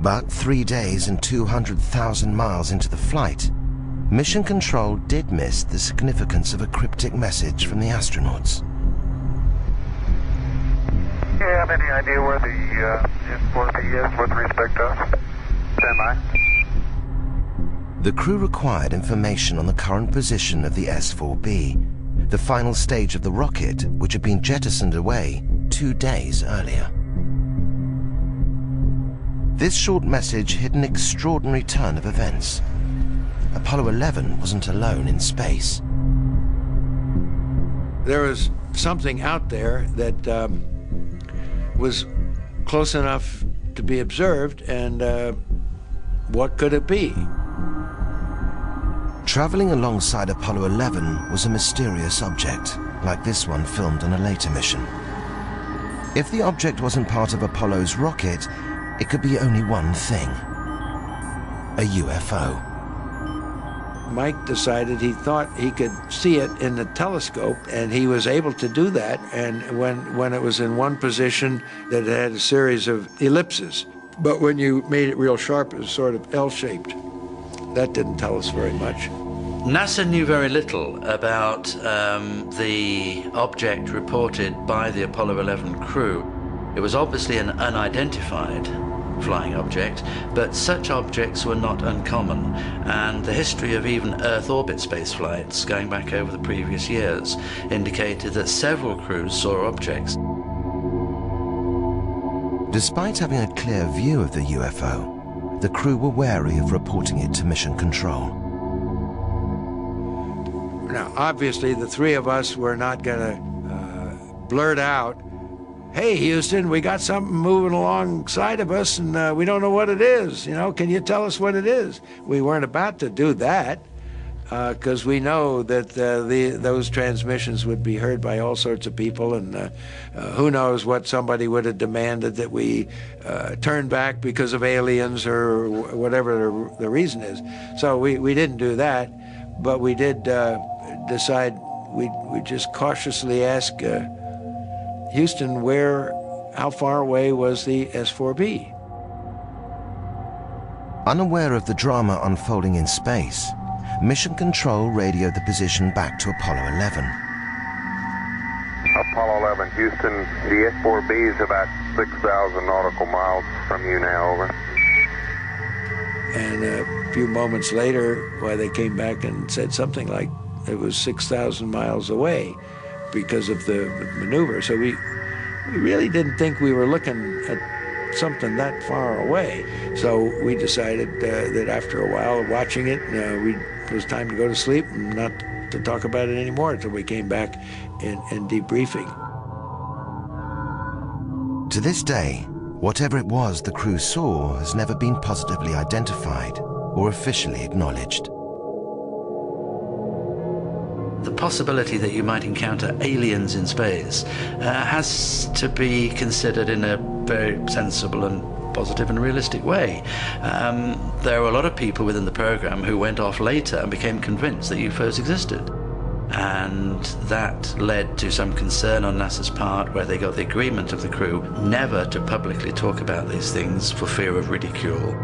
But 3 days and 200,000 miles into the flight, Mission Control did miss the significance of a cryptic message from the astronauts. Do you have any idea where the S4B is with respect to us? Stand by. The crew required information on the current position of the S4B, the final stage of the rocket which had been jettisoned away 2 days earlier. This short message hid an extraordinary turn of events. Apollo 11 wasn't alone in space. There was something out there that was close enough to be observed, and what could it be? Traveling alongside Apollo 11 was a mysterious object, like this one filmed on a later mission. If the object wasn't part of Apollo's rocket, it could be only one thing: a UFO. Mike decided he thought he could see it in the telescope, and he was able to do that. And when it was in one position, that it had a series of ellipses. But when you made it real sharp, it was sort of L-shaped. That didn't tell us very much. NASA knew very little about the object reported by the Apollo 11 crew. It was obviously an unidentified flying object, but such objects were not uncommon, and the history of even Earth orbit space flights going back over the previous years indicated that several crews saw objects. Despite having a clear view of the UFO, the crew were wary of reporting it to Mission Control. Now, obviously, the three of us were not going to blurt out, "Hey, Houston, we got something moving alongside of us, and we don't know what it is. You know, can you tell us what it is?" We weren't about to do that, because we know that those transmissions would be heard by all sorts of people, and who knows what somebody would have demanded that we turn back because of aliens or whatever the reason is. So we didn't do that, but we did decide we just cautiously ask Houston, how far away was the S4B? Unaware of the drama unfolding in space, Mission Control radioed the position back to Apollo 11. Apollo 11, Houston, the S4B is about 6,000 nautical miles from you now, over. And a few moments later, they came back and said something like it was 6,000 miles away because of the maneuver. So we really didn't think we were looking at something that far away. So we decided that after a while of watching it, it was time to go to sleep and not to talk about it anymore until we came back and debriefing. To this day, whatever it was the crew saw has never been positively identified or officially acknowledged. The possibility that you might encounter aliens in space has to be considered in a very sensible and positive and realistic way. There were a lot of people within the program who went off later and became convinced that UFOs existed. And that led to some concern on NASA's part, where they got the agreement of the crew never to publicly talk about these things for fear of ridicule.